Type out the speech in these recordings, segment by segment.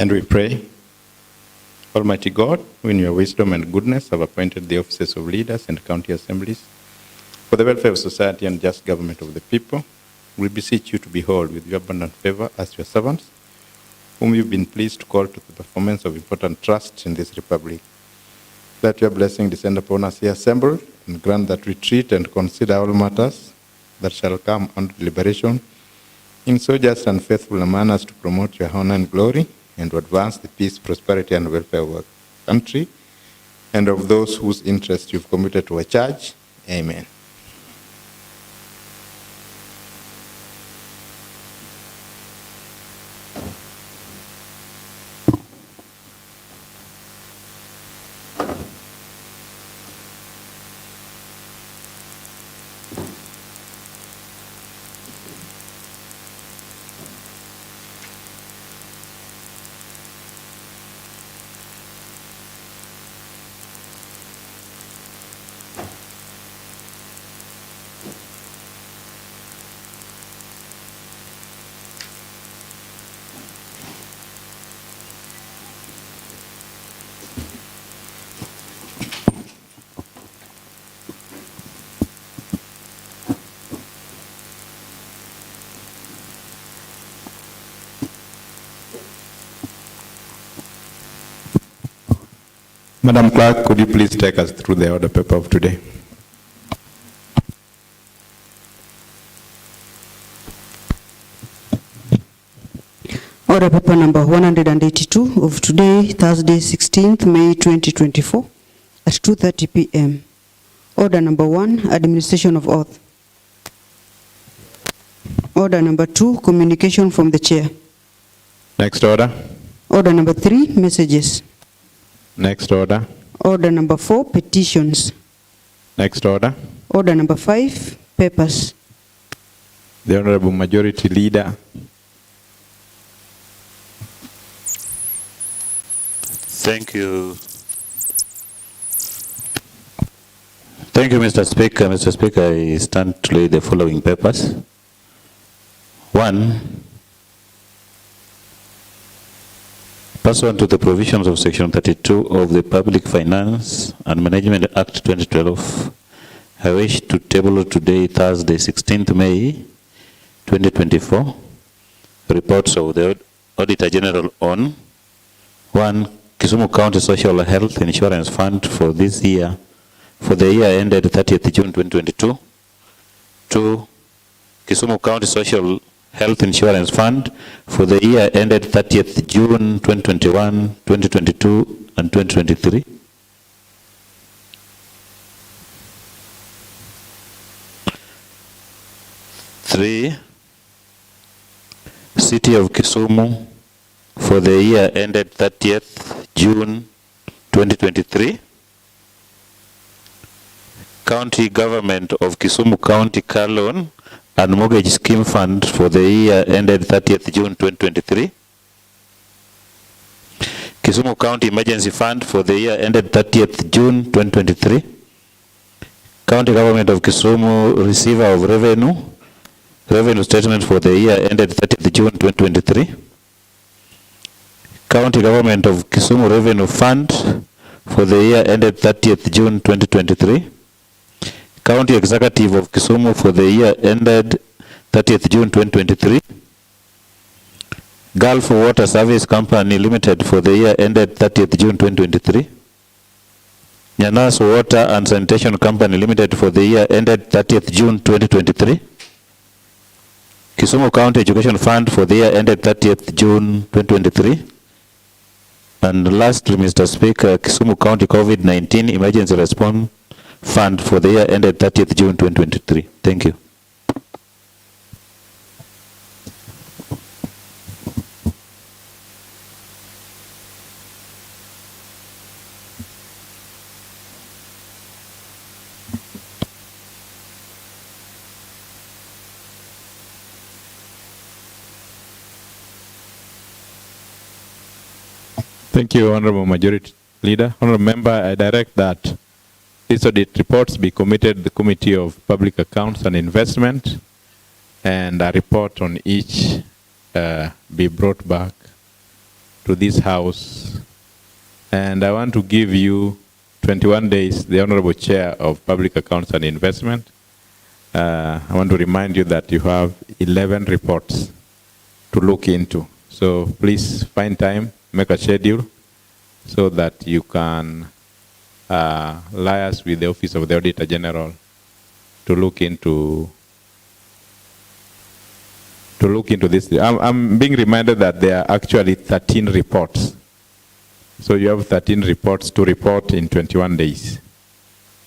And we pray, Almighty God, who in your wisdom and goodness have appointed the offices of leaders and county assemblies for the welfare of society and just government of the people, we beseech you to behold with your abundant favor as your servants, whom you've been pleased to call to the performance of important trusts in this republic. Let your blessing descend upon us here assembled, and grant that we treat and consider all matters that shall come under deliberation in so just and faithful a manner as to promote your honor and glory, and to advance the peace, prosperity, and welfare of our country, and of those whose interests you've committed to our charge. Amen. Madam Clerk, could you please take us through the order paper of today? Order paper number 182 of today, Thursday, 16th May 2024 at 2:30 p.m. Order number 1, administration of oath. Order number 2, communication from the chair. Next order. Order number 3, messages. Next order. Order number 4, petitions. Next order. Order number 5, papers. The Honorable Majority Leader. Thank you. Thank you, Mr. Speaker. Mr. Speaker, I stand to lay the following papers. 1. Pursuant to the provisions of Section 32 of the Public Finance and Management Act 2012, I wish to table today, Thursday, 16th May 2024, reports of the Auditor General on 1. Kisumu County Social Health Insurance Fund for this year, for the year ended 30th June 2022. 2. Kisumu County Social Health Insurance Fund for the year ended 30th June 2021, 2022, and 2023. 3. City of Kisumu for the year ended 30th June 2023. County Government of Kisumu County Car Loan and Mortgage Scheme Fund for the year ended 30th June 2023. Kisumu County Emergency Fund for the year ended 30th June 2023. County Government of Kisumu Receiver of Revenue Statement for the year ended 30th June 2023. County Government of Kisumu Revenue Fund for the year ended 30th June 2023. County Executive of Kisumu for the year ended 30th June 2023. Gulf Water Service Company Limited for the year ended 30th June 2023. Nyanas Water and Sanitation Company Limited for the year ended 30th June 2023. Kisumu County Education Fund for the year ended 30th June 2023. And lastly, Mr. Speaker, Kisumu County COVID-19 Emergency Response Fund for the year ended 30th June 2023. Thank you. Thank you, Honorable Majority Leader. Honorable Member, I direct that these audit reports be committed to the Committee of Public Accounts and Investment, and a report on each be brought back to this House. And I want to give you 21 days, the Honorable Chair of Public Accounts and Investment. I want to remind you that you have 11 reports to look into. So please find time, make a schedule so that you can liaise with the Office of the Auditor General to look into this. I'm being reminded that there are actually 13 reports. So you have 13 reports to report in 21 days.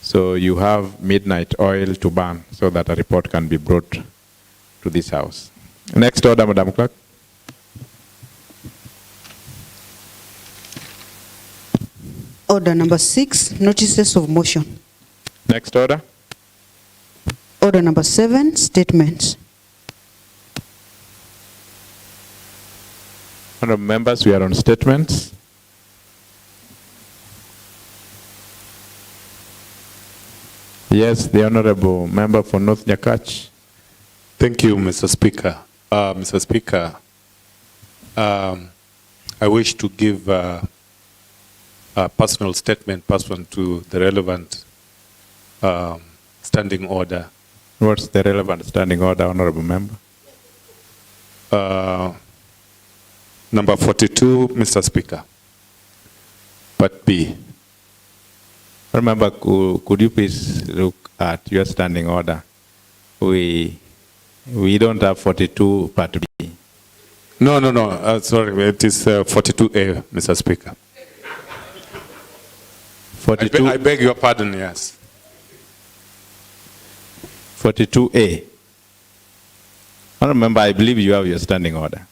So you have midnight oil to burn so that a report can be brought to this House. Next order, Madam Clerk. Order number 6, notices of motion. Next order. Order number 7, statements. Honorable members, we are on statements. Yes, the Honorable Member for North Nyakach. Thank you, Mr. Speaker. Mr. Speaker, I wish to give a personal statement pursuant to the relevant standing order. What's the relevant standing order, Honorable Member? Number 42, Mr. Speaker. Part B. Remember, could you please look at your standing order? We don't have 42 Part B. No. Sorry, it is 42A, Mr. Speaker. 42. I beg your pardon, yes. 42A. Honorable Member, I believe you have your standing order.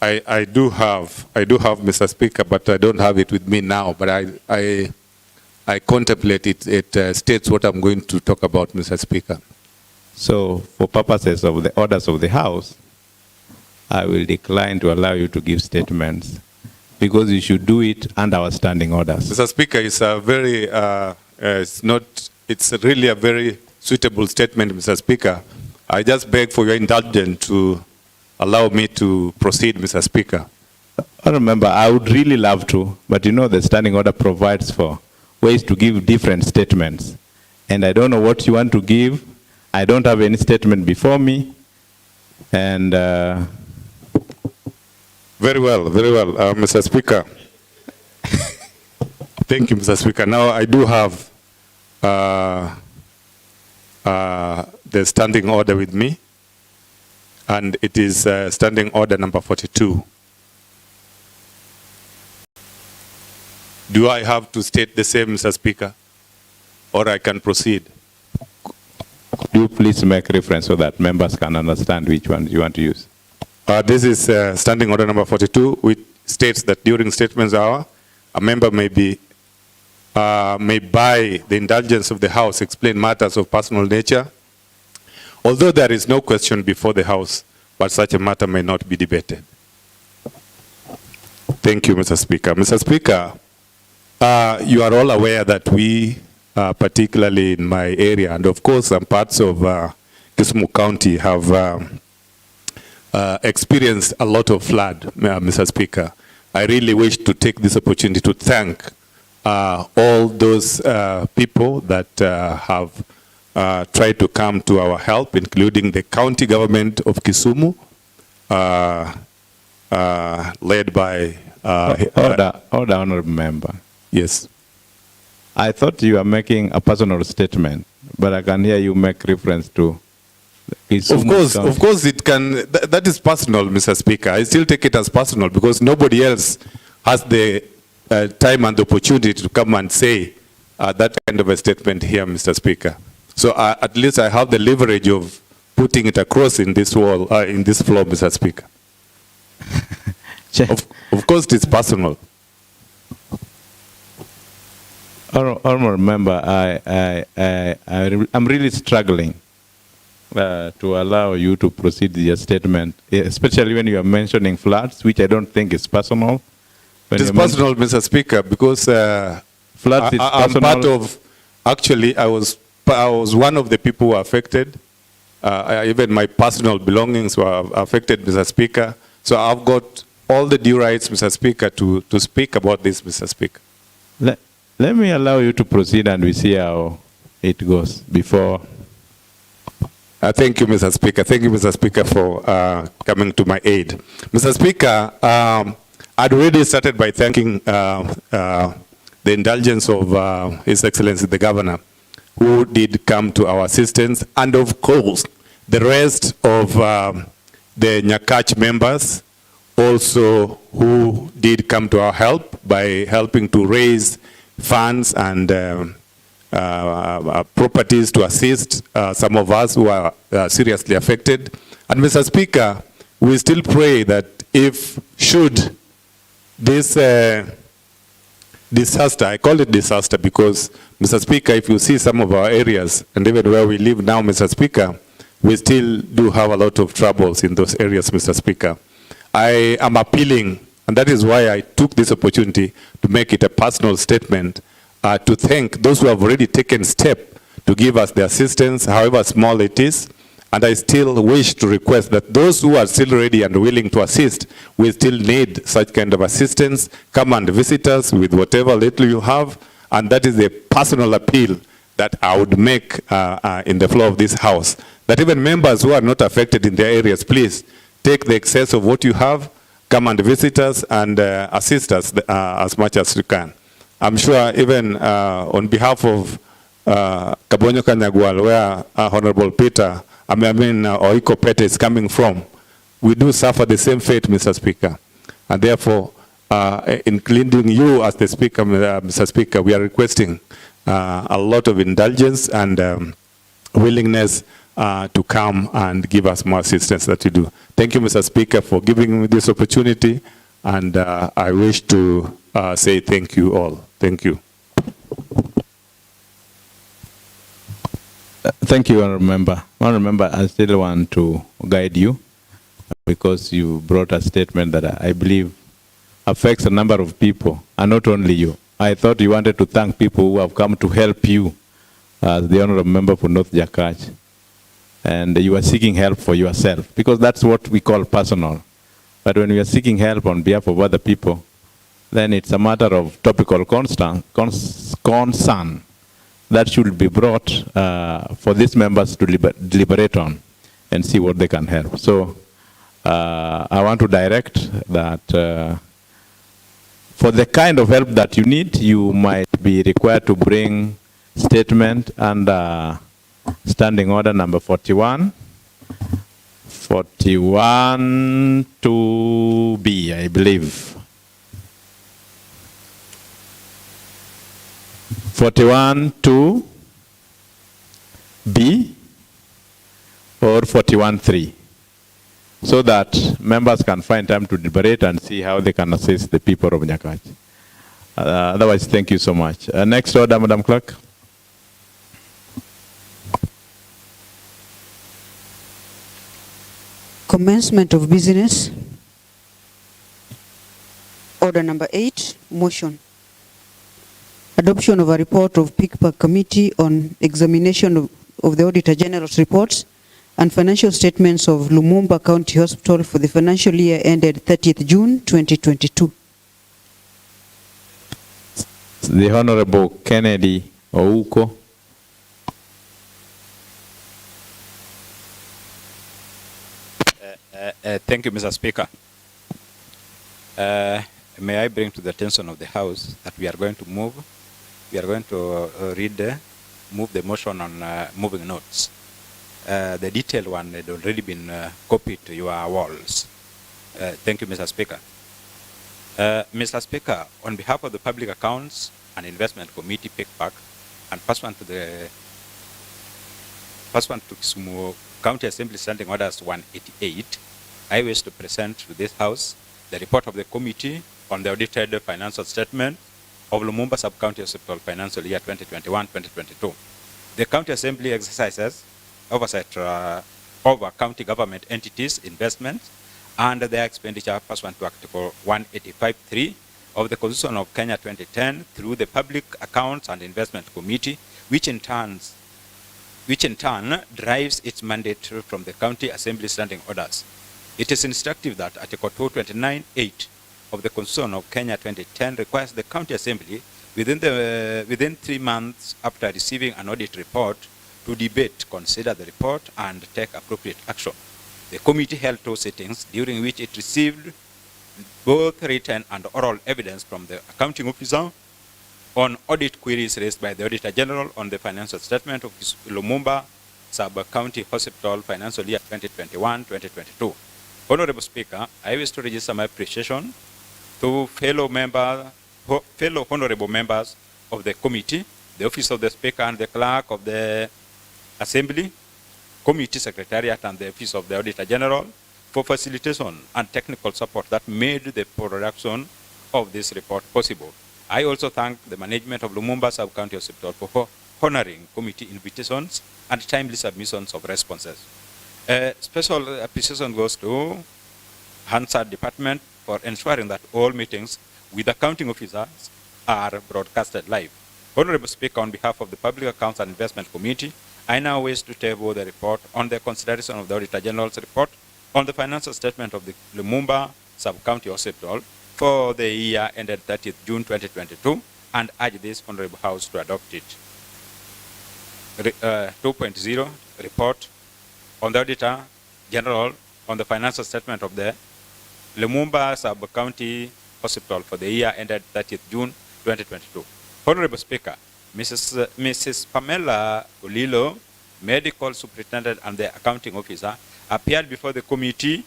I do have, Mr. Speaker, but I don't have it with me now. But I contemplate it. It states what I'm going to talk about, Mr. Speaker. So, for purposes of the orders of the House, I will decline to allow you to give statements because you should do it under our standing orders. Mr. Speaker, it's a very, it's really a very suitable statement, Mr. Speaker. I just beg for your indulgence to allow me to proceed, Mr. Speaker. I remember, I would really love to, but you know the standing order provides for ways to give different statements. And I don't know what you want to give. I don't have any statement before me. And very well, Mr. Speaker. Thank you, Mr. Speaker. Now I do have the standing order with me, and it is standing order number 42. Do I have to state the same, Mr. Speaker, or I can proceed? Could you please make reference so that members can understand which one you want to use? This is standing order number 42, which states that during statements hour, a member may by the indulgence of the House explain matters of personal nature, although there is no question before the House, but such a matter may not be debated. Thank you, Mr. Speaker. Mr. Speaker, you are all aware that we, particularly in my area, and of course some parts of Kisumu County have experienced a lot of flood, Mr. Speaker. I really wish to take this opportunity to thank all those people that have tried to come to our help, including the county government of Kisumu, led by... Order, Honorable Member. Yes. I thought you were making a personal statement, but I can hear you make reference to... Of course it can, that is personal, Mr. Speaker. I still take it as personal because nobody else has the time and the opportunity to come and say that kind of a statement here, Mr. Speaker. So at least I have the leverage of putting it across in this wall, in this floor, Mr. Speaker. Of course it's personal. Honorable Member, I'm really struggling to allow you to proceed with your statement, especially when you are mentioning floods, which I don't think is personal. It is personal, Mr. Speaker, because floods is I'm personal. part of, actually, I was one of the people who were affected. Even my personal belongings were affected, Mr. Speaker. So I've got all the due rights, Mr. Speaker, to speak about this, Mr. Speaker. Let me allow you to proceed and we see how it goes before. Thank you, Mr. Speaker. Thank you, Mr. Speaker, for coming to my aid. Mr. Speaker, I'd already started by thanking the indulgence of His Excellency the Governor, who did come to our assistance, and of course, the rest of the Nyakach members also who did come to our help by helping to raise funds and properties to assist some of us who are seriously affected. And Mr. Speaker, we still pray that if should this disaster, I call it disaster because, Mr. Speaker, if you see some of our areas and even where we live now, Mr. Speaker, we still do have a lot of troubles in those areas, Mr. Speaker. I am appealing, and that is why I took this opportunity to make it a personal statement, to thank those who have already taken step to give us the assistance, however small it is. And I still wish to request that those who are still ready and willing to assist, we still need such kind of assistance. Come and visit us with whatever little you have. And that is a personal appeal that I would make in the floor of this House. That even members who are not affected in their areas, please take the excess of what you have, come and visit us and assist us as much as you can. I'm sure even on behalf of Kabonyo Kanyagwal, where Honorable Peter, Oiko Pete is coming from, we do suffer the same fate, Mr. Speaker. And therefore, including you as the Speaker, Mr. Speaker, we are requesting a lot of indulgence and willingness to come and give us more assistance that you do. Thank you, Mr. Speaker, for giving me this opportunity. And I wish to say thank you all. Thank you. Thank you, Honourable Member. Honourable Member, I still want to guide you because you brought a statement that I believe affects a number of people, and not only you. I thought you wanted to thank people who have come to help you as the Honourable Member for North Jakach. And you are seeking help for yourself, because that's what we call personal. But when we are seeking help on behalf of other people, then it's a matter of topical concern that should be brought for these members to deliberate on and see what they can help. So I want to direct that for the kind of help that you need, you might be required to bring statement under Standing Order number 41. 41 to B, I believe. 41 to B or 41.3, so that members can find time to deliberate and see how they can assist the people of Nyakach. Otherwise, thank you so much. Next order, Madam Clerk. Commencement of business. Order number 8, motion. Adoption of a report of PICPAC Committee on examination of the Auditor General's reports and financial statements of Lumumba County Hospital for the financial year ended 30th June 2022. The Honorable Kennedy Ouko. Thank you, Mr. Speaker. May I bring to the attention of the House that we are going to move. We are going to move the motion on moving notes. The detailed one had already been copied to your walls. Thank you, Mr. Speaker. Mr. Speaker, on behalf of the Public Accounts and Investment Committee, PICPAC, and pursuant to Kisumu County Assembly Standing Orders 188, I wish to present to this House the report of the committee on the audited financial statement of Lumumba Sub-County Hospital financial year 2021-2022. The County Assembly exercises oversight over county government entities' investments and their expenditure pursuant to Article 185.3 of the Constitution of Kenya 2010 through the Public Accounts and Investment Committee, which in turn derives its mandate from the County Assembly Standing Orders. It is instructive that Article 229(8) of the Constitution of Kenya 2010 requires the County Assembly within 3 months after receiving an audit report to debate, consider the report, and take appropriate action. The committee held 2 sittings during which it received both written and oral evidence from the accounting officer on audit queries raised by the Auditor General on the financial statement of Lumumba Sub-County Hospital Financial Year 2021-2022. Honorable Speaker, I wish to register my appreciation to fellow honorable members of the committee, the Office of the Speaker and the Clerk of the Assembly, Committee Secretariat and the Office of the Auditor General for facilitation and technical support that made the production of this report possible. I also thank the management of Lumumba Sub-County Hospital for honoring committee invitations and timely submissions of responses. Special appreciation goes to Hansard Department for ensuring that all meetings with accounting officers are broadcasted live. Honorable Speaker, on behalf of the Public Accounts and Investment Committee, I now wish to table the report on the consideration of the Auditor General's report on the financial statement of the Lumumba Sub-County Hospital for the year ended 30th June 2022 and urge this Honorable House to adopt it. 2.0 report on the Auditor General on the financial statement of the Lumumba Sub-County Hospital for the year ended 30th June 2022. Honorable Speaker, Mrs. Pamela Olilo, Medical Superintendent and the Accounting Officer, appeared before the committee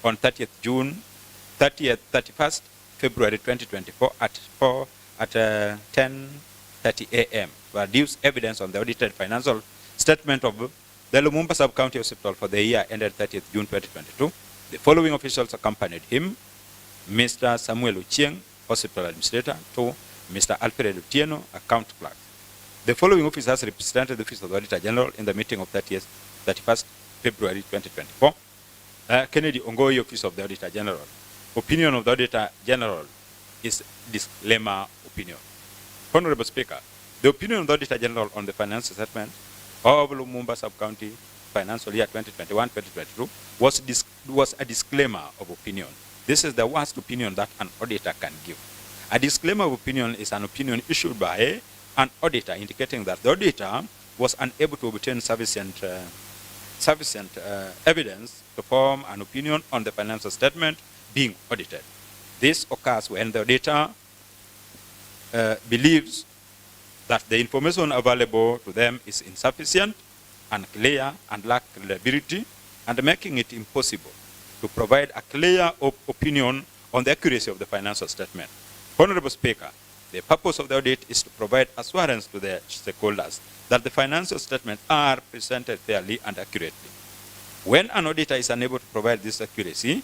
on 31st February 2024 at 10:30 a.m. to adduce evidence on the audited financial statement of the Lumumba Sub-County Hospital for the year ended 30th June 2022. The following officials accompanied him: Mr. Samuel Uchieng, Hospital Administrator, to Mr. Alfred Utieno, Account Clerk. The following officers represented the Office of the Auditor General in the meeting of 31st February 2024. Kennedy Ongoi, Office of the Auditor General. Opinion of the Auditor General is disclaimer opinion. Honorable Speaker, the opinion of the Auditor General on the financial statement of Lumumba Sub-County Financial Year 2021-2022 was a disclaimer of opinion. This is the worst opinion that an auditor can give. A disclaimer of opinion is an opinion issued by an auditor indicating that the auditor was unable to obtain sufficient evidence to form an opinion on the financial statement being audited. This occurs when the auditor believes that the information available to them is insufficient, unclear, and lack credibility, and making it impossible to provide a clear opinion on the accuracy of the financial statement. Honorable Speaker, the purpose of the audit is to provide assurance to the stakeholders that the financial statements are presented fairly and accurately. When an auditor is unable to provide this accuracy,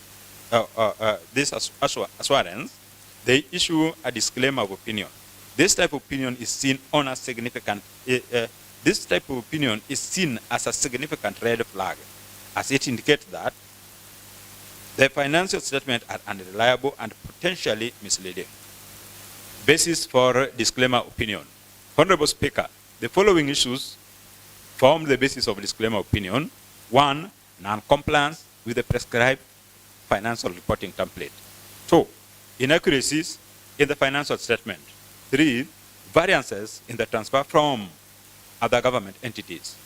this assurance, they issue a disclaimer of opinion. This type of opinion is seen on a significant. This type of opinion is seen as a significant red flag, as it indicates that the financial statements are unreliable and potentially misleading. Basis for disclaimer opinion. Honorable Speaker, the following issues form the basis of disclaimer opinion. 1, non-compliance with the prescribed financial reporting template. 2, inaccuracies in the financial statement. 3, variances in the transfer from other government entities.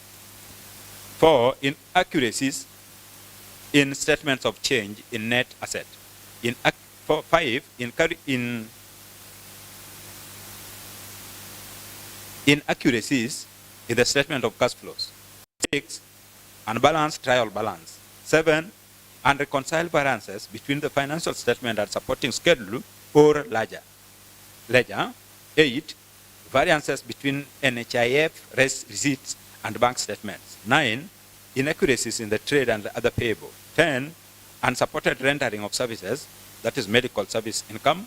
4, inaccuracies in statements of change in net asset. 5, inaccuracies in the statement of cash flows. 6, unbalanced trial balance. 7, unreconciled variances between the financial statement and supporting schedule or ledger. 8, variances between NHIF receipts and bank statements. 9, inaccuracies in the trade and other payable. 10, unsupported rendering of services, that is medical service income.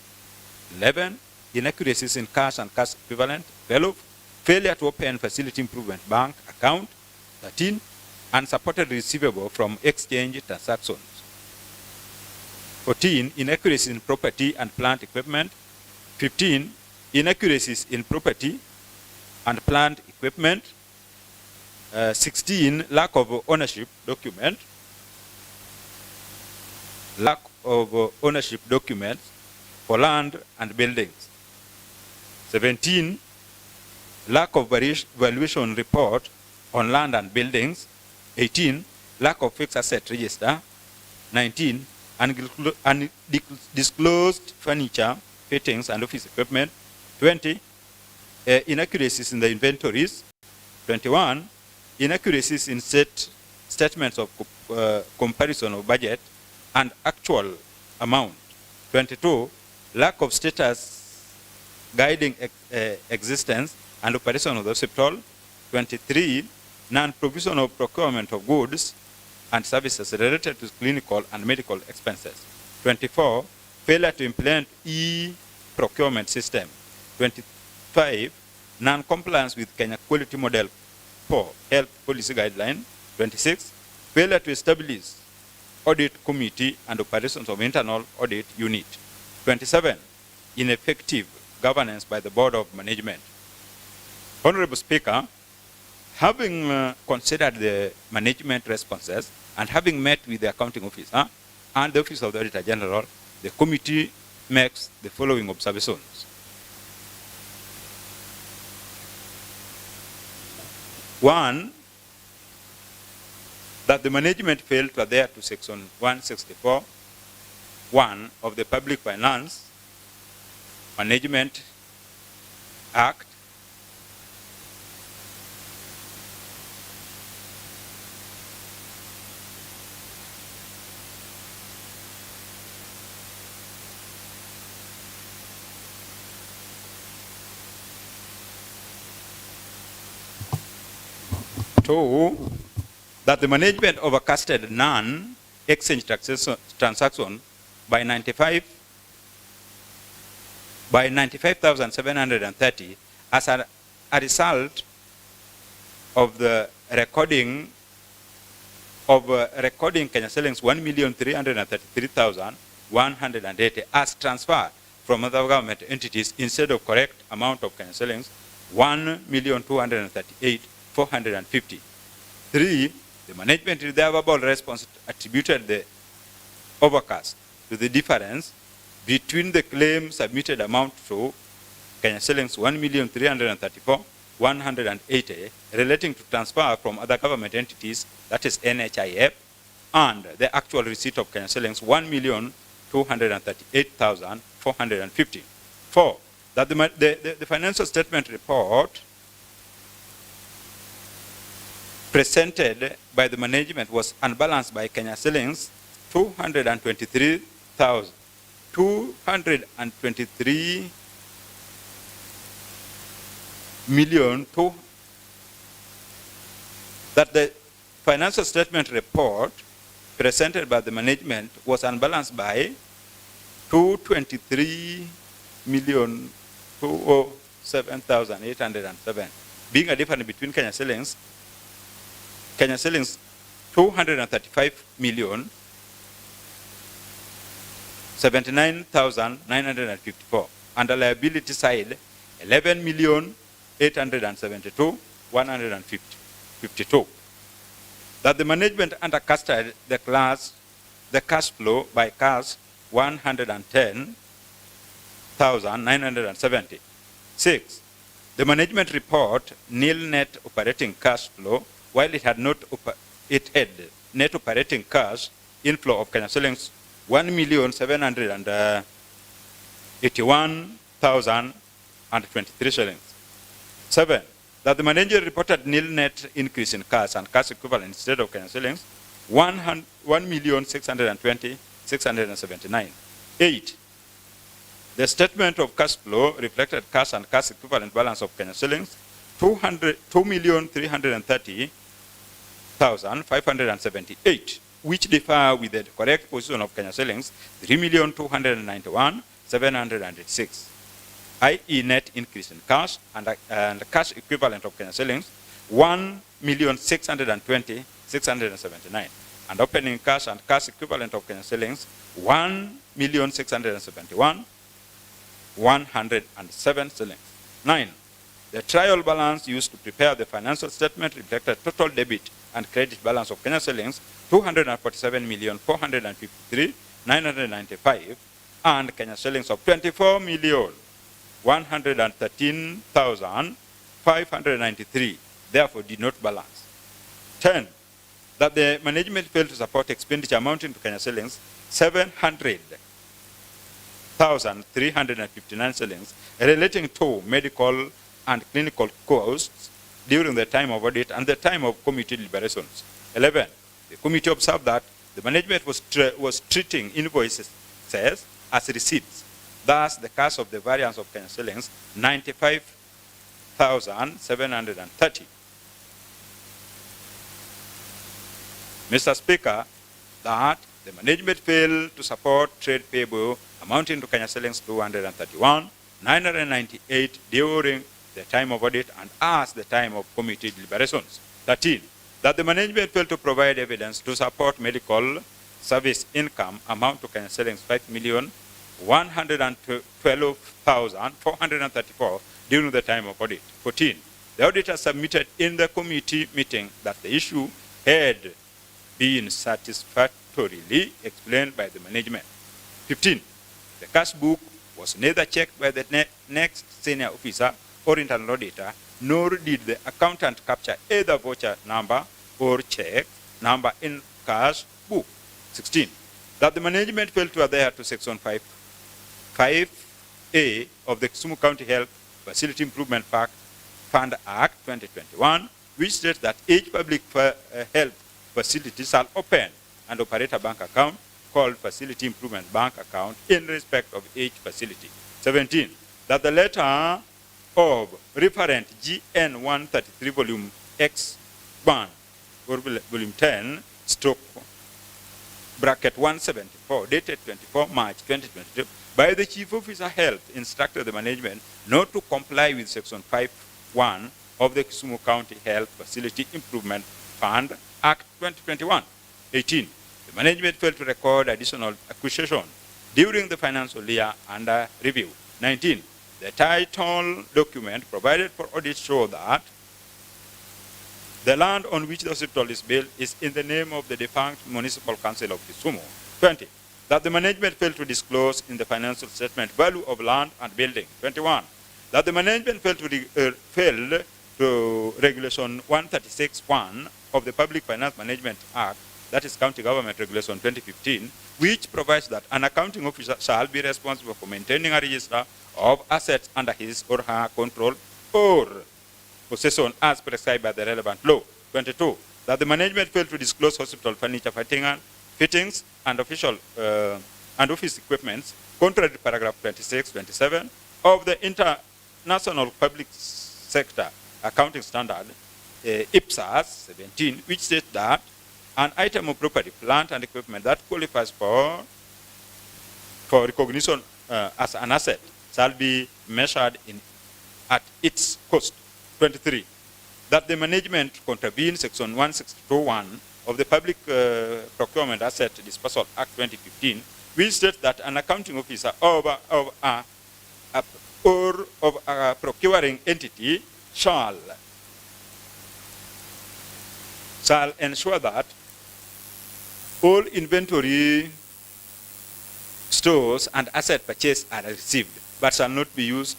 11, inaccuracies in cash and cash equivalent. 12, failure to open facility improvement bank account. 13, unsupported receivable from exchange transactions. 14, inaccuracies in property and plant equipment. 15, inaccuracies in property and plant equipment. 16, lack of ownership document. lack of ownership documents for land and buildings. 17, lack of valuation report on land and buildings. 18, lack of fixed asset register. 19, undisclosed furniture, fittings, and office equipment. 20, inaccuracies in the inventories. 21, inaccuracies in statements of comparison of budget and actual amount. 22, lack of status guiding existence and operation of the hospital. 23, non-provision of procurement of goods and services related to clinical and medical expenses. 24, failure to implement e-procurement system. 25, non-compliance with Kenya Quality Model 4 Health Policy Guideline. 26, failure to establish audit committee and operations of internal audit unit. 27, ineffective governance by the Board of Management. Honorable Speaker, having considered the management responses and having met with the accounting officer and the office of the Auditor General, the committee makes the following observations. 1, that the management failed to adhere to section 164(1) of the Public Finance Management Act. Two, that the management overcasted non-exchange transaction by 95,730 as a result of the recording Kenya shillings 1,333,180 as transfer from other government entities instead of correct amount of Kenya shillings 1,238,450. 3, the management in their verbal response attributed the overcast to the difference between the claim submitted amount to Kenya shillings 1,334,180 relating to transfer from other government entities, that is NHIF, and the actual receipt of Kenya shillings 1,238,450. 4, that the financial statement report presented by the management was unbalanced by Kenya shillings 223 million. That the financial statement report presented by the management was unbalanced by 223,207,807, being a difference between Kenya shillings 235,079,954, and the liability side 11,872,152. That the management undercasted the cash flow by cash 110,970. 6, the management report nil net operating cash flow while it had net operating cash inflow of Kenya shillings 1,781,023 shillings. 7, that the manager reported nil net increase in cash and cash equivalent instead of Kenya shillings 1,620,679. 8, the statement of cash flow reflected cash and cash equivalent balance of Kenya shillings 2,330,578, which differ with the correct position of Kenya shillings 3,291,706, i.e. net increase in cash and cash equivalent of Kenya shillings 1,620,679, and opening cash and cash equivalent of Kenya shillings 1,671,107 shillings. 9, the trial balance used to prepare the financial statement reflected total debit and credit balance of Kenya shillings 247,453,9 995 and Kenya shillings of 24,113,593, therefore did not balance. 10, that the management failed to support expenditure amounting to Kenya shillings 700,359 shillings relating to medical and clinical costs during the time of audit and the time of committee deliberations. 11, the committee observed that the management was treating invoices as receipts. Thus, the cost of the variance of Kenya shillings 95,730. Mr. Speaker, that the management failed to support trade payable amounting to Kenya shillings 231,998 during the time of audit and as the time of committee deliberations. 13, that the management failed to provide evidence to support medical service income amount to Kenya shillings 5,112,434 during the time of audit. 14, the auditor submitted in the committee meeting that the issue had been satisfactorily explained by the management. 15, the cash book was neither checked by the next senior officer or internal auditor, nor did the accountant capture either voucher number or check number in cash book. 16, that the management failed to adhere to Section 5A of the Kisumu County Health Facility Improvement Fund Act 2021, which states that each public health facility shall open and operate a bank account called Facility Improvement Bank Account in respect of each facility. 17, that the letter of referent GN 133 volume X1 or volume 10 stroke bracket 174 dated 24 March 2022 by the Chief Officer Health instructed the management not to comply with Section 5.1 of the Kisumu County Health Facility Improvement Fund Act 2021. 18, the management failed to record additional acquisition during the financial year under review. 19, the title document provided for audit show that the land on which the hospital is built is in the name of the defunct Municipal Council of Kisumu. 20, that the management failed to disclose in the financial statement value of land and building. 21, that the management failed to Regulation 136(1) of the Public Finance Management Act, that is County Government Regulation 2015, which provides that an accounting officer shall be responsible for maintaining a register of assets under his or her control or possession as prescribed by the relevant law. 22, that the management failed to disclose hospital furniture fittings and official and office equipments, contrary to paragraph 26, 27 of the International Public Sector Accounting Standard, IPSAS 17, which states that an item of property, plant and equipment that qualifies for recognition as an asset shall be measured at its cost. 23, that the management contravened Section 162(1) of the Public Procurement Asset Disposal Act 2015, which states that an accounting officer of a procuring entity shall ensure that all inventory, stores, and asset purchased are received, but shall not be used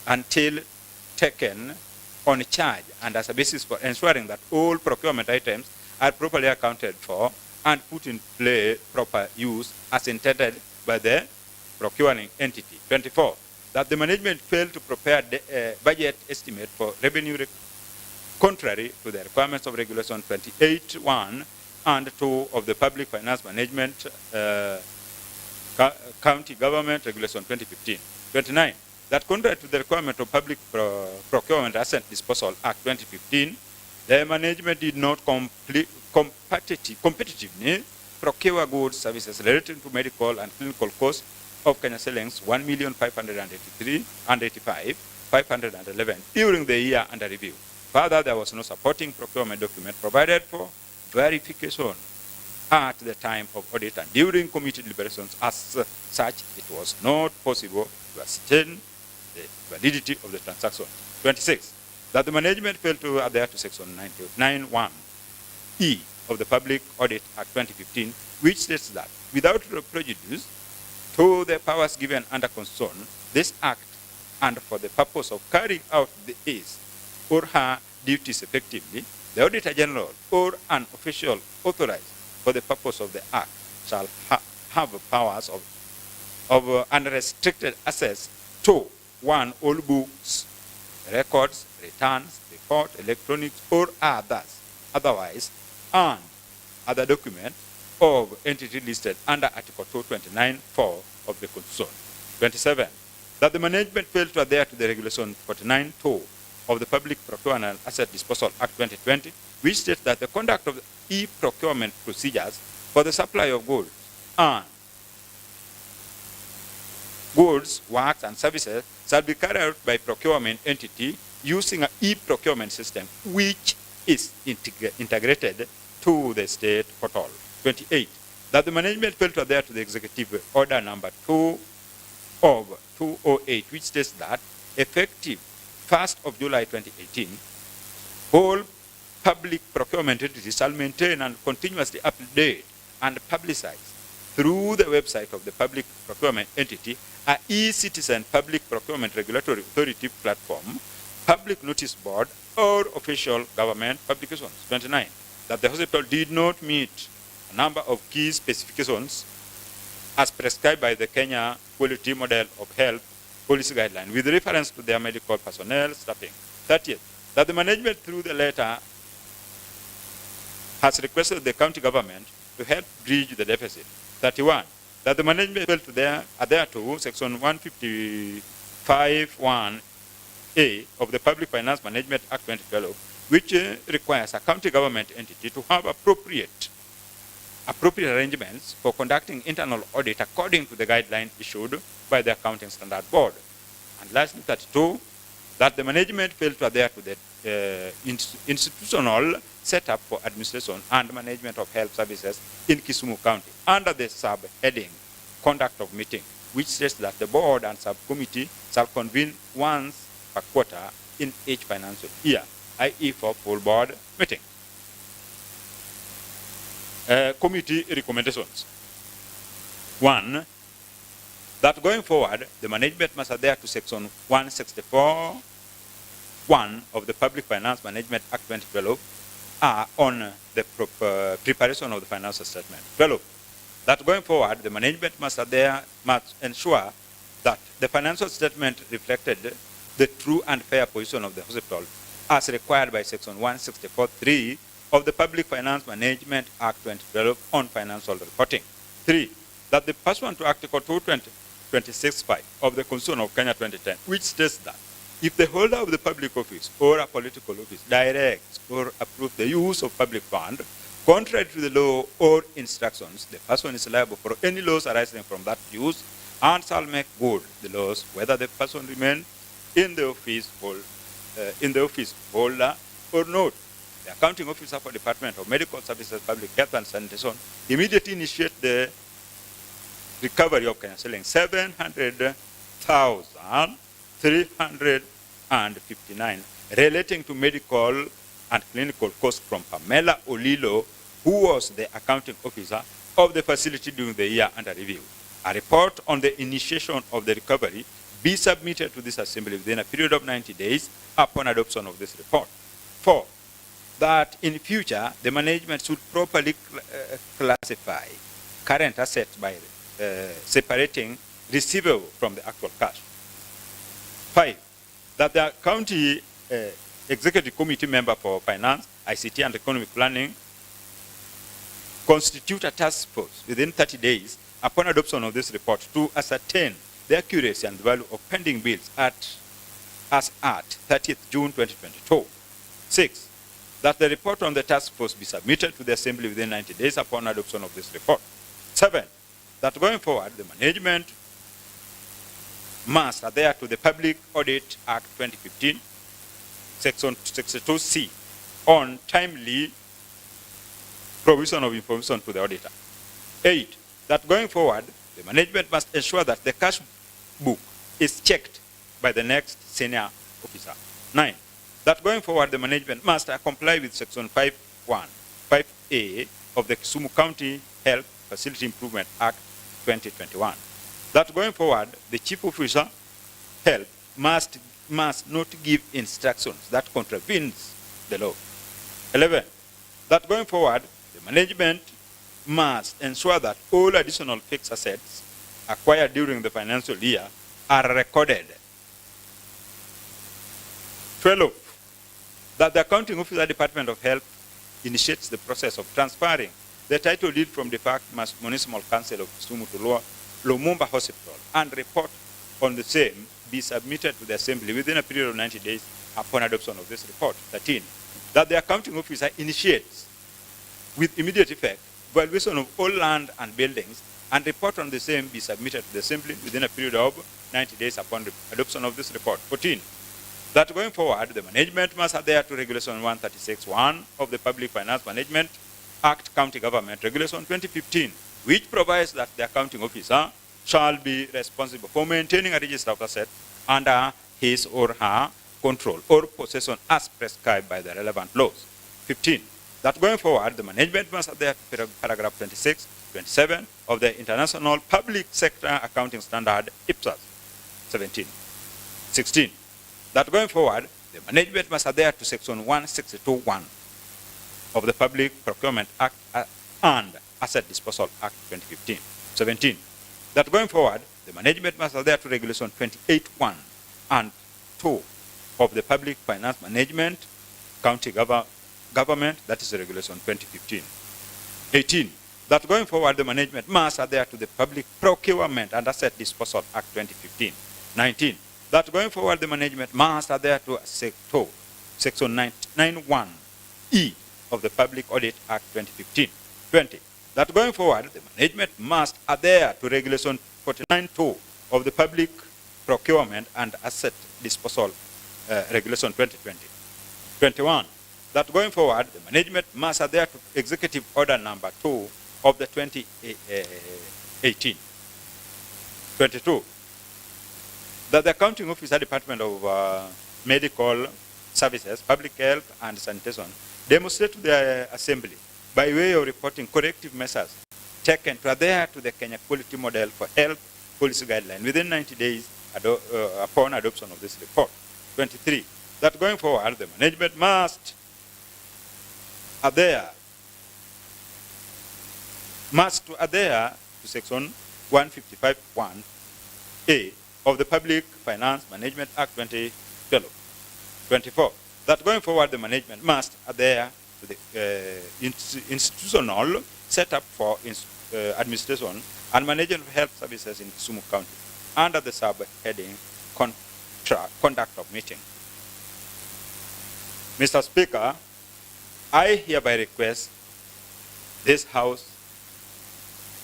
until taken on charge and as a basis for ensuring that all procurement items are properly accounted for and put in play proper use as intended by the procuring entity. 24, that the management failed to prepare the budget estimate for revenue contrary to the requirements of Regulation 28(1) and 2 of the Public Finance Management County Government Regulation 2015. 29, that contrary to the requirement of Public Procurement Asset Disposal Act 2015, the management did not competitively procure goods, services relating to medical and clinical costs of Kenya shillings 1,583,511 during the year under review. Further, there was no supporting procurement document provided for verification at the time of audit and during committee deliberations. As such, it was not possible to ascertain the validity of the transaction. 26, that the management failed to adhere to Section 9.1(e) of the Public Audit Act 2015, which states that without prejudice to the powers given under concern, this act, and for the purpose of carrying out his or her duties effectively, the Auditor General or an official authorized for the purpose of the act shall have powers of unrestricted access to 1. All books, records, returns, report, electronics, or otherwise, and other documents of entity listed under Article 229(4) of the Constitution. 27. That the management failed to adhere to the Regulation 49(2) of the Public Procurement and Asset Disposal Act 2020, which states that the conduct of e-procurement procedures for the supply of goods, works, and services shall be carried out by procurement entity using an e-procurement system which is integrated to the state portal. 28. That the management failed to adhere to the Executive Order number 2 of 208, which states that effective 1st of July 2018, all public procurement entities shall maintain and continuously update and publicize through the website of the public procurement entity a e-citizen public procurement regulatory authority platform, public notice board, or official government publications. 29. That the hospital did not meet a number of key specifications as prescribed by the Kenya Quality Model of Health Policy Guideline with reference to their medical personnel staffing. 30th, that the management through the letter has requested the county government to help bridge the deficit. 31, that the management failed to adhere to Section 155(1)(a) of the Public Finance Management Act 2012, which requires a county government entity to have appropriate arrangements for conducting internal audit according to the guideline issued by the Accounting Standard Board. And lastly, 32, that the management failed to adhere to the institutional setup for administration and management of health services in Kisumu County under the subheading Conduct of Meeting, which says that the board and subcommittee shall convene once per quarter in each financial year, i.e. for full board meeting. Committee recommendations. 1. That going forward, the management must adhere to Section 164(1) of the Public Finance Management Act 2012 on the preparation of the financial statement. 12. That going forward, the management must ensure that the financial statement reflected the true and fair position of the hospital as required by Section 164(3) of the Public Finance Management Act 2012 on financial reporting. 3. That the pursuant to Article 226(5) of the Constitution of Kenya 2010, which states that if the holder of the public office or a political office directs or approves the use of public fund contrary to the law or instructions, the person is liable for any loss arising from that use and shall make good the loss whether the person remains in the office holder or not. The accounting officer for Department of Medical Services, Public Health and Sanitation immediately initiate the recovery of Kenya shilling 700,359 relating to medical and clinical costs from Pamela Olilo, who was the accounting officer of the facility during the year under review. A report on the initiation of the recovery be submitted to this assembly within a period of 90 days upon adoption of this report. 4. That in future, the management should properly classify current assets by separating receivable from the actual cash. 5. That the county executive committee member for finance, ICT and economic planning constitute a task force within 30 days upon adoption of this report to ascertain the accuracy and value of pending bills as at 30th June 2022. 6. That the report on the task force be submitted to the assembly within 90 days upon adoption of this report. 7. That going forward, the management must adhere to the Public Audit Act 2015, Section 62C, on timely provision of information to the auditor. 8. That going forward, the management must ensure that the cash book is checked by the next senior officer. 9. That going forward, the management must comply with Section 5(1)(5)(a) of the Kisumu County Health Facility Improvement Act 2021. That going forward, the chief officer, health, must not give instructions that contravenes the law. 11, that going forward, the management must ensure that all additional fixed assets acquired during the financial year are recorded. 12, that the accounting officer, Department of Health, initiates the process of transferring the title deed from the Municipal Council of Kisumu to Lumumba Hospital and report on the same be submitted to the Assembly within a period of 90 days upon adoption of this report. 13, that the accounting officer initiates with immediate effect valuation of all land and buildings and report on the same be submitted to the Assembly within a period of 90 days upon the adoption of this report. 14, that going forward, the management must adhere to Regulation 136(1) of the Public Finance Management Act, County Government Regulation 2015, which provides that the accounting officer shall be responsible for maintaining a register of assets under his or her control or possession as prescribed by the relevant laws. 15, that going forward, the management must adhere to paragraph 26, 27 of the International Public Sector Accounting Standard, IPSAS. 17. 16, that going forward, the management must adhere to section 162(1) of the Public Procurement Act and Asset Disposal Act 2015. 17, that going forward, the management must adhere to Regulation 28(1) and 2 of the Public Finance Management County Government, that is Regulation 2015. 18, that going forward, the management must adhere to the Public Procurement and Asset Disposal Act 2015. 19, that going forward, the management must adhere to section 991(e) of the Public Audit Act 2015. 20, that going forward, the management must adhere to Regulation 49(2) of the Public Procurement and Asset Disposal Regulation 2020. 21, that going forward, the management must adhere to Executive Order number 2 of the 2018. 22, that the accounting officer, Department of Medical Services, Public Health and Sanitation, demonstrate to the Assembly by way of reporting corrective measures taken to adhere to the Kenya Quality Model for Health Policy Guideline within 90 days upon adoption of this report. 23, that going forward, the management must adhere to section 155(1)(a) of the Public Finance Management Act 2012. 24, that going forward, the management must adhere to the institutional setup for administration and management of health services in Kisumu County under the subheading Conduct of Meeting. Mr. Speaker, I hereby request this House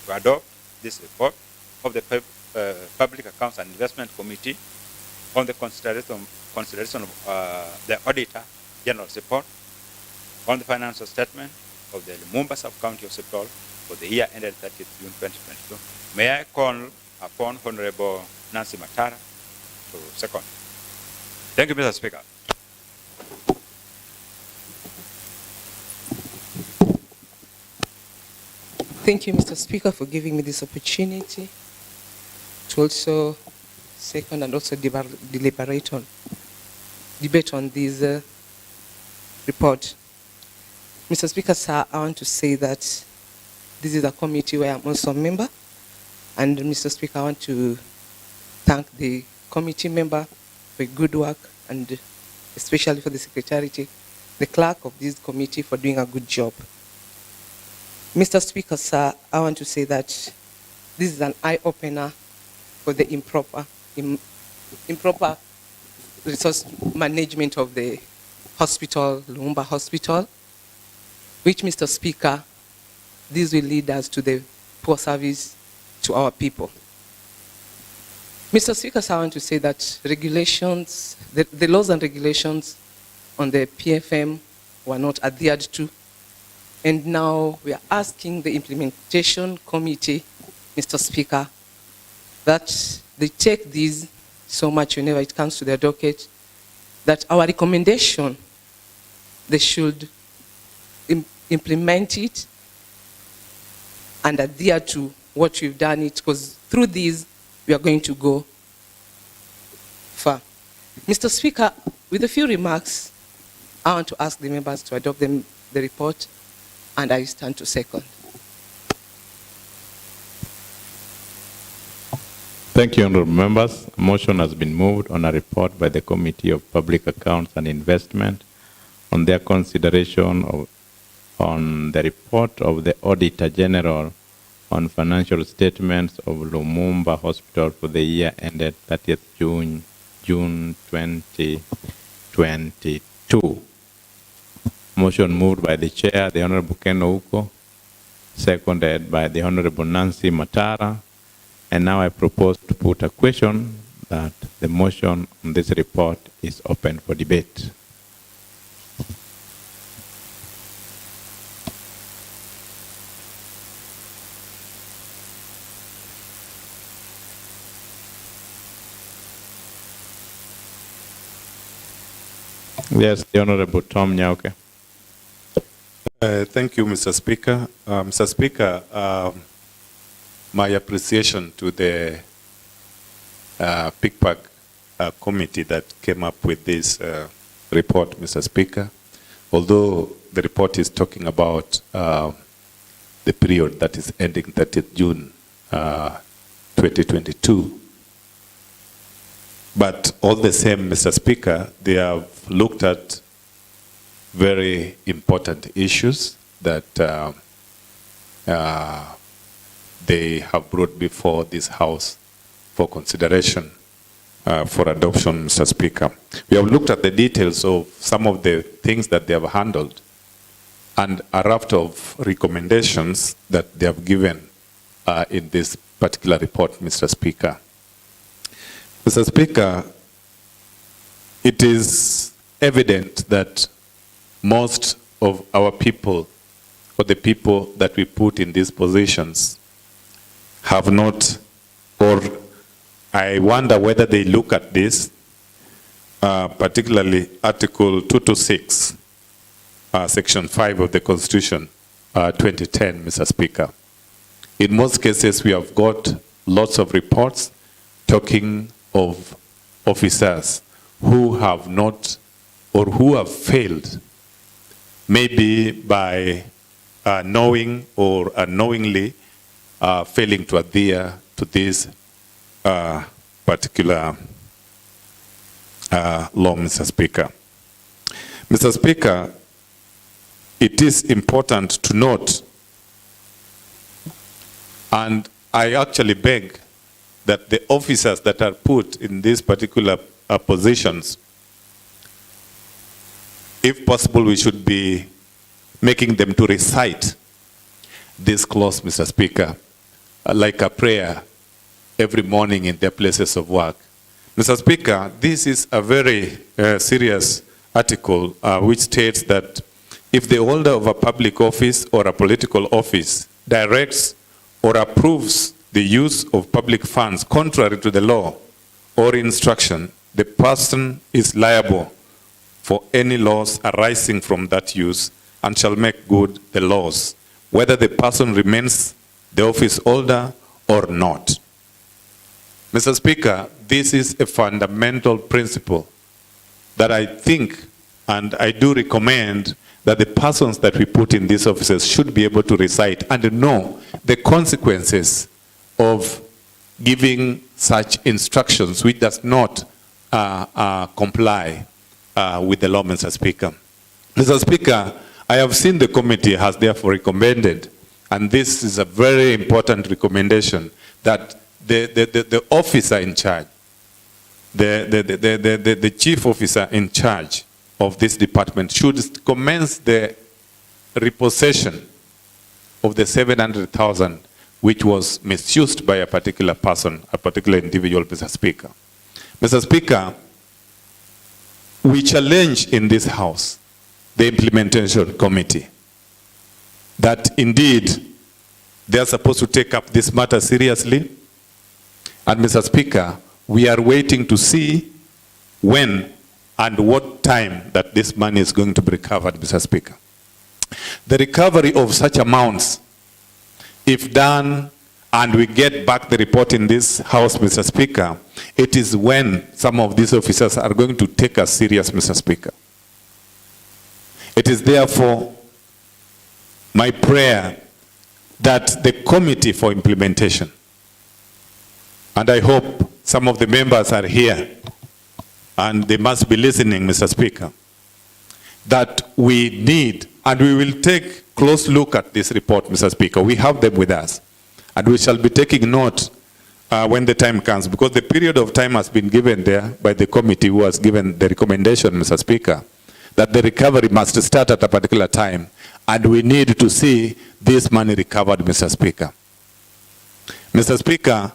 to adopt this report of the Public Accounts and Investment Committee on the consideration of the Auditor General's report on the financial statement of the Lumumba Sub-County Hospital for the year ended 30th June 2022. May I call upon Honorable Nancy Matara to second. Thank you, Mr. Speaker. Thank you, Mr. Speaker, for giving me this opportunity to also second and also debate on this report. Mr. Speaker, sir, I want to say that this is a committee where I'm also a member. And Mr. Speaker, I want to thank the committee member for good work and especially for the secretariat, the clerk of this committee for doing a good job. Mr. Speaker, sir, I want to say that this is an eye-opener for the improper resource management of the hospital, Lumumba Hospital, which, Mr. Speaker, this will lead us to the poor service to our people. Mr. Speaker, I want to say that regulations, the laws and regulations on the PFM were not adhered to. And now we are asking the implementation committee, Mr. Speaker, that they take these so much whenever it comes to their docket, that our recommendation, they should implement it and adhere to what we've done it, because through these, we are going to go far. Mr. Speaker, with a few remarks, I want to ask the members to adopt the report, and I stand to second. Thank you, honorable members. A motion has been moved on a report by the Committee of Public Accounts and Investment on their consideration on the report of the Auditor General on financial statements of Lumumba Hospital for the year ended 30th June 2022. Motion moved by the Chair, the Honorable Ken Ouko, seconded by the Honorable Nancy Matara. And now I propose to put a question that the motion on this report is open for debate. Yes, the Honorable Tom Nyauke. Thank you, Mr. Speaker. Mr. Speaker, my appreciation to the PICPAC committee that came up with this report, Mr. Speaker. Although the report is talking about the period that is ending 30th June 2022, but all the same, Mr. Speaker, they have looked at very important issues that they have brought before this House for consideration for adoption, Mr. Speaker. We have looked at the details of some of the things that they have handled and a raft of recommendations that they have given in this particular report, Mr. Speaker. Mr. Speaker, it is evident that most of our people, or the people that we put in these positions, have not, or I wonder whether they look at this, particularly Article 226, Section 5 of the Constitution, 2010, Mr. Speaker. In most cases, we have got lots of reports talking of officers who have not, or who have failed, maybe by knowing or unknowingly failing to adhere to this particular law, Mr. Speaker. Mr. Speaker, it is important to note, and I actually beg that the officers that are put in these particular positions, if possible, we should be making them to recite this clause, Mr. Speaker, like a prayer every morning in their places of work. Mr. Speaker, this is a very serious article which states that if the holder of a public office or a political office directs or approves the use of public funds contrary to the law or instruction, the person is liable for any loss arising from that use and shall make good the loss, whether the person remains the office holder or not. Mr. Speaker, this is a fundamental principle that I think, and I do recommend, that the persons that we put in these offices should be able to recite and know the consequences of giving such instructions which does not comply with the law, Mr. Speaker. Mr. Speaker, I have seen the committee has therefore recommended, and this is a very important recommendation, that the officer in charge, the chief officer in charge of this department should commence the repossession of the 700,000 which was misused by a particular person, a particular individual, Mr. Speaker. Mr. Speaker, we challenge in this House the implementation committee that indeed they are supposed to take up this matter seriously. And Mr. Speaker, we are waiting to see when and what time that this money is going to be recovered, Mr. Speaker. The recovery of such amounts if done and we get back the report in this House, Mr. Speaker, it is when some of these officers are going to take us serious, Mr. Speaker. It is therefore my prayer that the committee for implementation, and I hope some of the members are here and they must be listening, Mr. Speaker, that we need, and we will take close look at this report, Mr. Speaker. We have them with us, and we shall be taking note when the time comes, because the period of time has been given there by the committee who has given the recommendation, Mr. Speaker, that the recovery must start at a particular time, and we need to see this money recovered, Mr. Speaker. Mr. Speaker,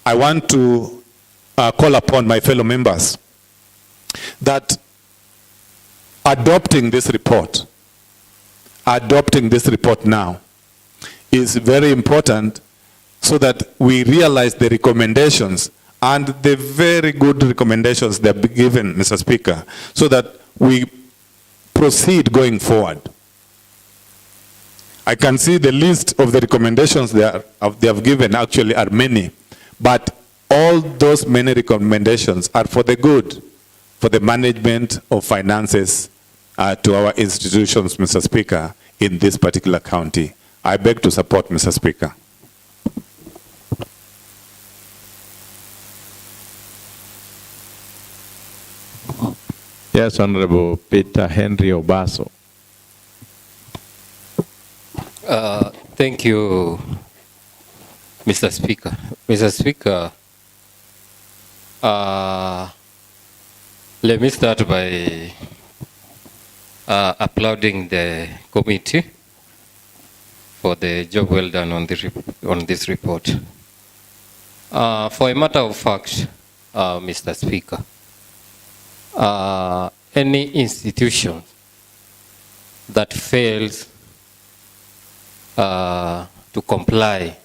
I want to call upon my fellow members that adopting this report now is very important, so that we realize the recommendations and the very good recommendations that have been given, Mr. Speaker, so that we proceed going forward. I can see the list of the recommendations they have given actually are many, but all those many recommendations are for the good, for the management of finances to our institutions, Mr. Speaker, in this particular county. I beg to support, Mr. Speaker. Yes, Honorable Peter Henry Obaso. Thank you, Mr. Speaker. Mr. Speaker, let me start by applauding the committee for the job well done on this report. For a matter of fact, Mr. Speaker, any institution that fails to comply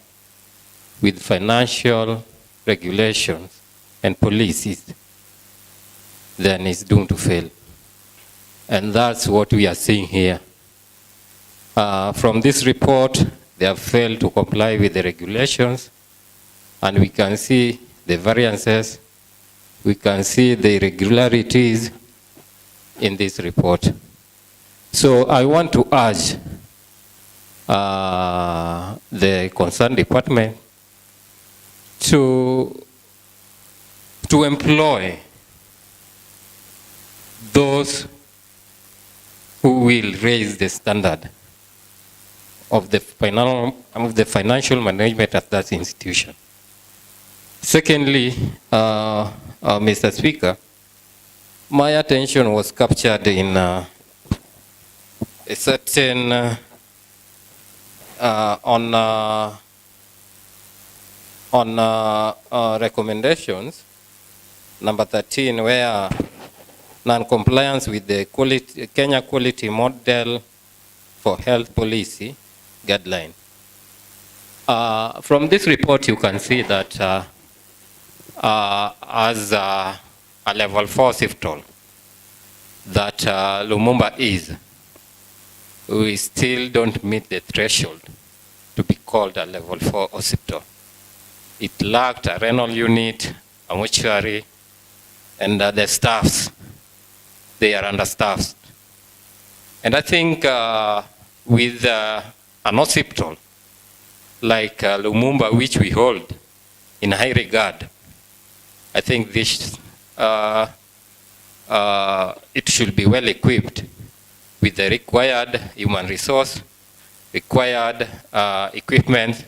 with financial regulations and policies, then is doomed to fail. And that's what we are seeing here. From this report, they have failed to comply with the regulations, and we can see the variances, we can see the irregularities in this report. So I want to urge the concerned department to employ those who will raise the standard of the financial management at that institution. Secondly, Mr. Speaker, my attention was captured in a certain on recommendations, number 13, where non-compliance with the Kenya Quality Model for Health Policy guideline. From this report, you can see that as a level 4 hospital that Lumumba is, we still don't meet the threshold to be called a level 4 hospital. It lacked a renal unit, a mortuary, and the staffs, they are understaffed. And I think with an hospital like Lumumba, which we hold in high regard, I think this it should be well equipped with the required human resource, required equipment,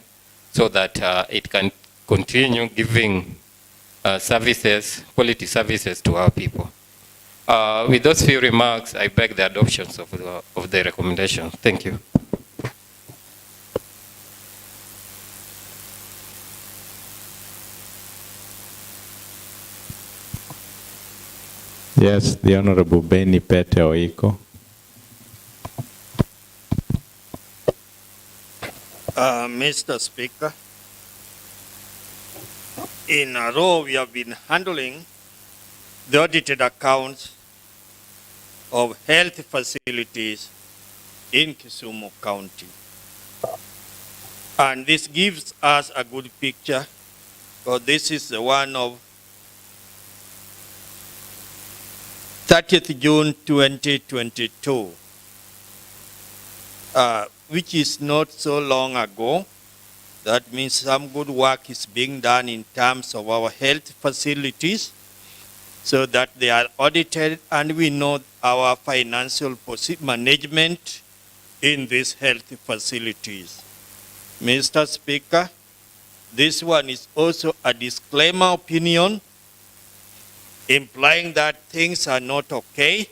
so that it can continue giving services, quality services to our people. With those few remarks, I beg the adoption of the recommendation. Thank you. Yes, the Honorable Benny Pete Oiko. Mr. Speaker, in a row we have been handling the audited accounts of health facilities in Kisumu County. And this gives us a good picture, because this is the one of 30th June 2022, which is not so long ago. That means some good work is being done in terms of our health facilities, so that they are audited and we know our financial management in these health facilities. Mr. Speaker, this one is also a disclaimer opinion, implying that things are not okay.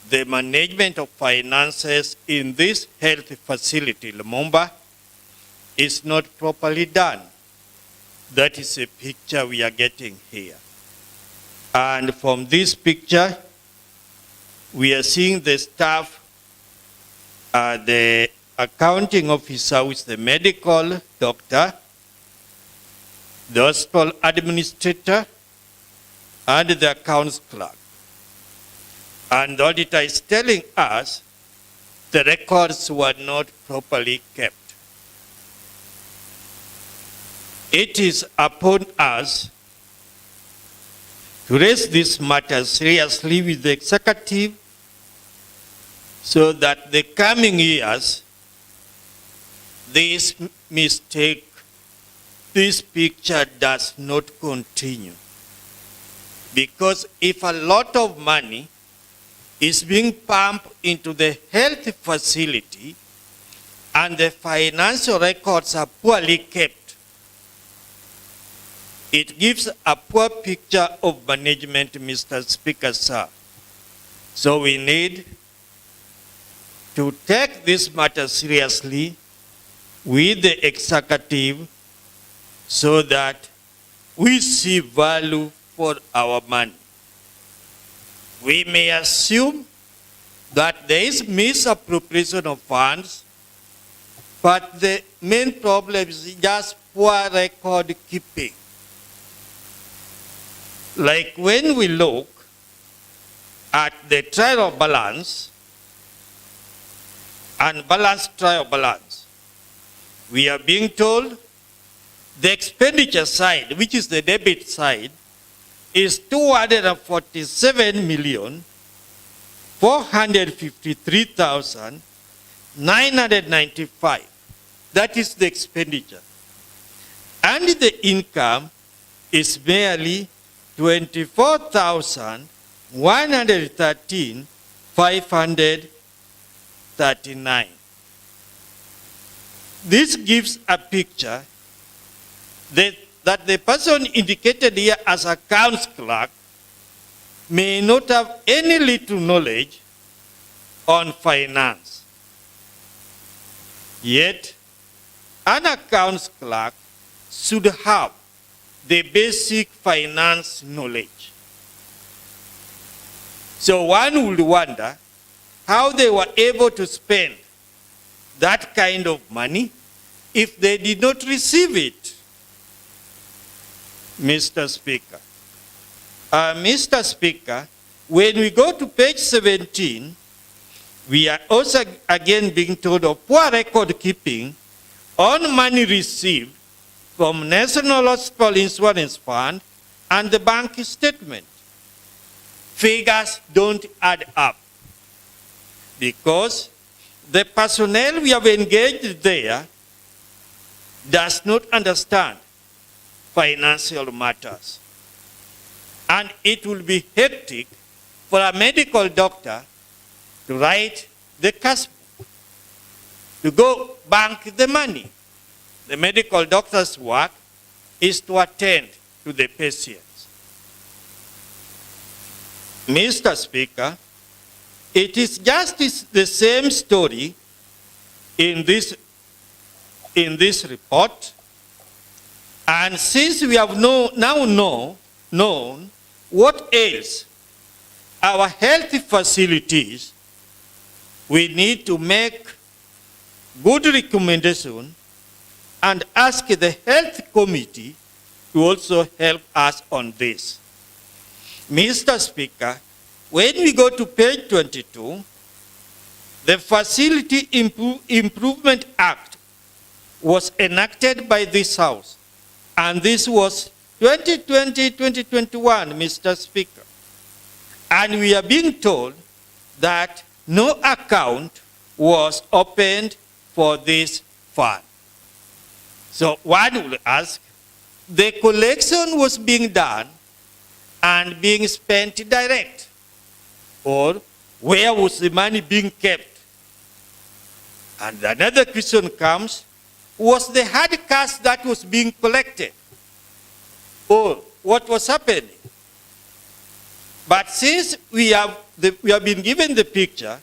The management of finances in this health facility, Lumumba, is not properly done. That is a picture we are getting here. And from this picture, we are seeing the staff, the accounting officer who is the medical doctor, the hospital administrator, and the accounts clerk. And the auditor is telling us the records were not properly kept. It is upon us to raise this matter seriously with the executive, so that the coming years, this mistake, this picture does not continue. Because if a lot of money is being pumped into the health facility and the financial records are poorly kept, it gives a poor picture of management, Mr. Speaker, sir. So we need to take this matter seriously with the executive, so that we see value for our money. We may assume that there is misappropriation of funds, but the main problem is just poor record keeping. Like when we look at the trial balance and balanced trial balance, we are being told the expenditure side, which is the debit side, is 247,453,995. That is the expenditure. And the income is merely 24,113,539. This gives a picture that the person indicated here as accounts clerk may not have any little knowledge on finance. Yet, an accounts clerk should have the basic finance knowledge. So one would wonder how they were able to spend that kind of money if they did not receive it. Mr. Speaker. Mr. Speaker, when we go to page 17, we are also again being told of poor record keeping on money received from National Hospital Insurance Fund and the bank statement. Figures don't add up, because the personnel we have engaged there does not understand financial matters. And it will be hectic for a medical doctor to write the cash book, to go bank the money. The medical doctor's work is to attend to the patients. Mr. Speaker, it is just the same story in this report. And since we have now known what ails our health facilities, we need to make good recommendation and ask the health committee to also help us on this. Mr. Speaker, when we go to page 22, the Facility Improvement Act was enacted by this House, and this was 2020-2021, Mr. Speaker. And we are being told that no account was opened for this fund. So one will ask, the collection was being done and being spent direct, or where was the money being kept? And another question comes, was the hard cash that was being collected? Or what was happening? But since we have been given the picture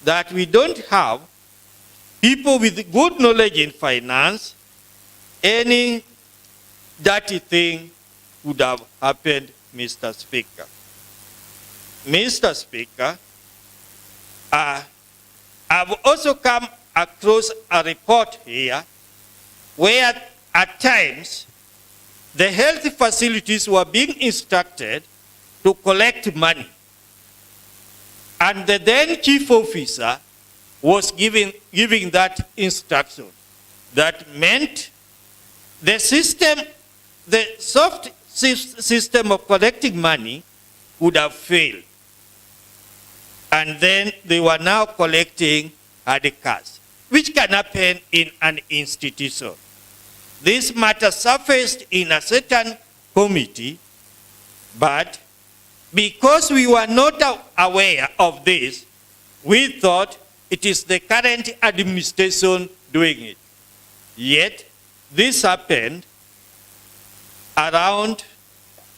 that we don't have people with good knowledge in finance, any dirty thing would have happened, Mr. Speaker. Mr. Speaker, I've also come across a report here where at times the health facilities were being instructed to collect money. And the then chief officer was giving that instruction. That meant the system, the soft system of collecting money would have failed. And then they were now collecting hard cash, which can happen in an institution. This matter surfaced in a certain committee, but because we were not aware of this, we thought it is the current administration doing it. Yet, this happened around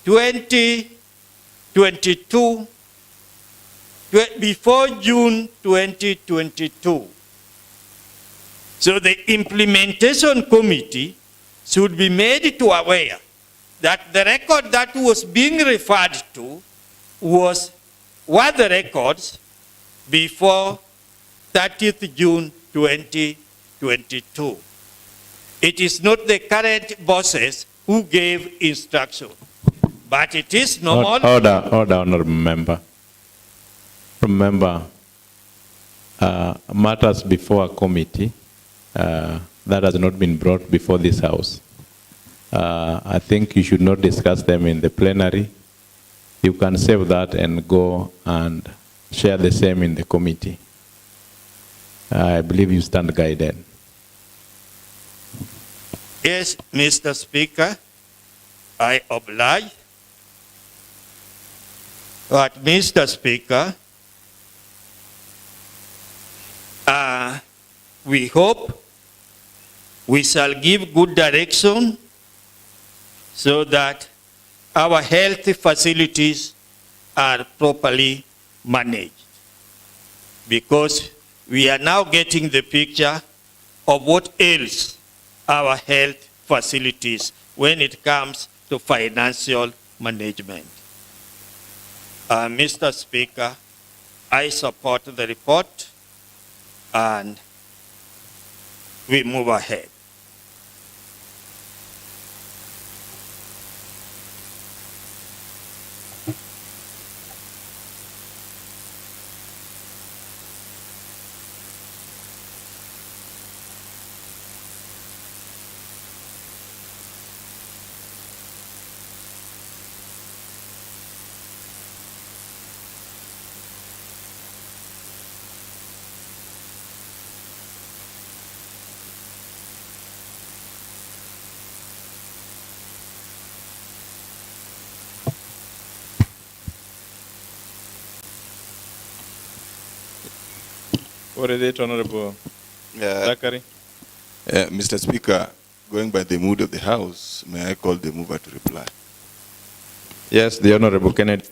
2022, before June 2022. So the implementation committee should be made to aware that the record that was being referred to were the records before 30th June 2022. It is not the current bosses who gave instruction, but it is normal. Order, honorable member. Remember, matters before a committee that has not been brought before this House. I think you should not discuss them in the plenary. You can save that and go and share the same in the committee. I believe you stand guided. Yes, Mr. Speaker, I oblige. But Mr. Speaker, we hope we shall give good direction so that our health facilities are properly managed. Because we are now getting the picture of what ails our health facilities when it comes to financial management. Mr. Speaker, I support the report and we move ahead. What is it, Honorable Zachary? Mr. Speaker, going by the mood of the House, may I call the mover to reply? Yes, the Honorable Kennedy.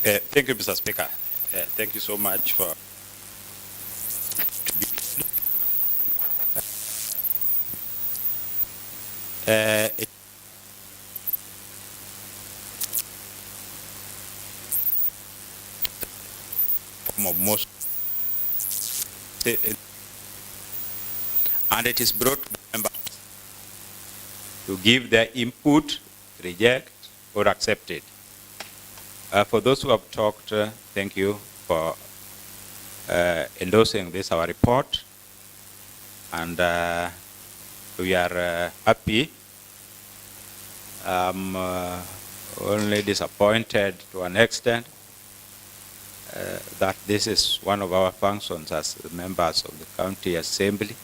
Thank you, Mr. Speaker. Thank you so much for most and it is brought to members to give their input, reject, or accept it. For those who have talked, thank you for endorsing this, our report. and we are happy. Only disappointed to an extent that this is one of our functions as members of the county assembly,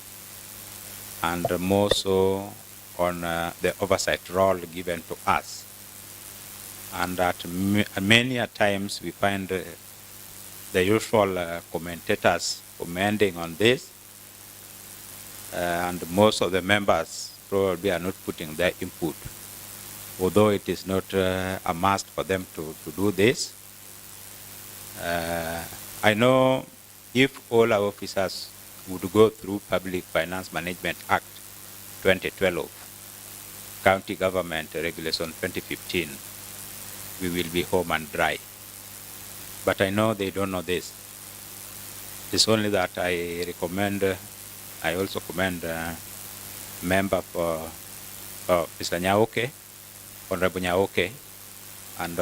and more so on the oversight role given to us. And that many a times we find the usual commentators commenting on this, and most of the members probably are not putting their input, although it is not a must for them to do this. I know if all our officers would go through Public Finance Management Act 2012, County Government Regulation 2015, we will be home and dry. But I know they don't know this. It's only that I recommend, I also commend member for Mr. Nyaoke, Honorable Nyaoke, and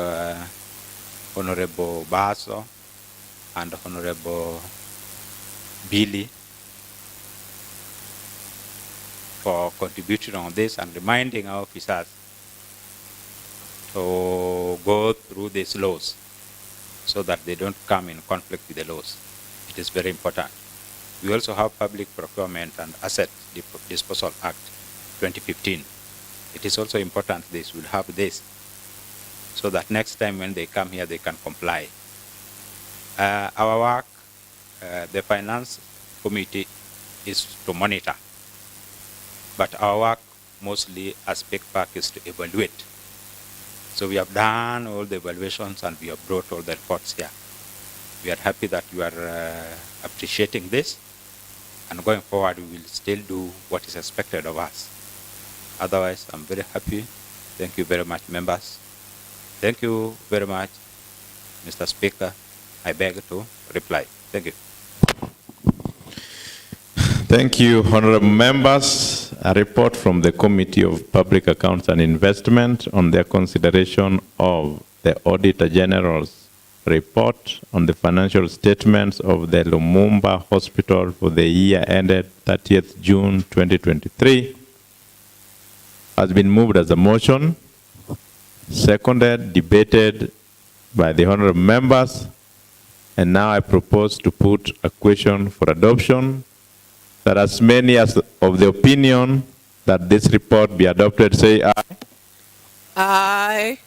Honorable Baso, and Honorable Billy for contributing on this and reminding our officers to go through these laws so that they don't come in conflict with the laws. It is very important. We also have Public Procurement and Asset Disposal Act 2015. It is also important this will have this so that next time when they come here they can comply. Our work, the Finance Committee, is to monitor, but our work mostly as PECPAC is to evaluate. So we have done all the evaluations and we have brought all the reports here. We are happy that you are appreciating this, and going forward we will still do what is expected of us. Otherwise, I'm very happy. Thank you very much, members. Thank you very much, Mr. Speaker. I beg to reply. Thank you. Thank you, honorable members. A report from the Committee of Public Accounts and Investment on their consideration of the Auditor General's report on the financial statements of the Lumumba Hospital for the year ended 30th June 2023 has been moved as a motion, seconded, debated by the honorable members, and now I propose to put a question for adoption, that as many as of the opinion that this report be adopted, say aye. Aye.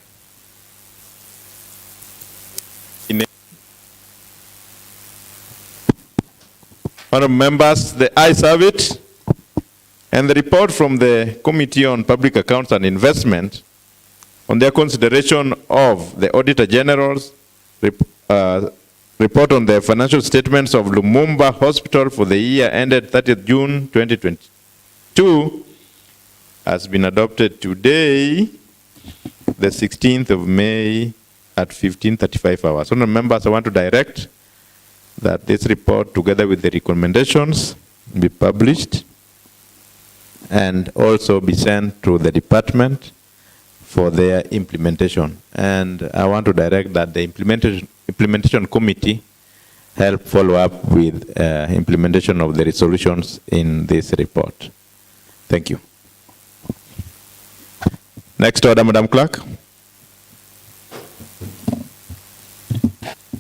Honorable members, the ayes have it. And the report from the Committee on Public Accounts and Investment on their consideration of the Auditor General's report on the financial statements of Lumumba Hospital for the year ended 30th June 2022 has been adopted today, the 16th of May at 15:35 hours. Honorable members, I want to direct that this report, together with the recommendations, be published and also be sent to the department for their implementation. And I want to direct that the implementation committee help follow up with implementation of the resolutions in this report. Thank you. Next order, Madam Clerk.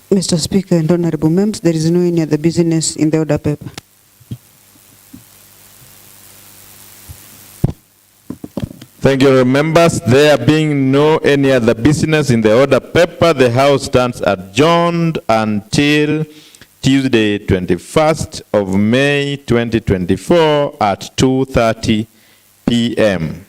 Mr. Speaker and honorable members, there is no any other business in the order paper. Thank you, members. There being no any other business in the order paper, the House stands adjourned until Tuesday, 21st of May, 2024 at 2:30 p.m.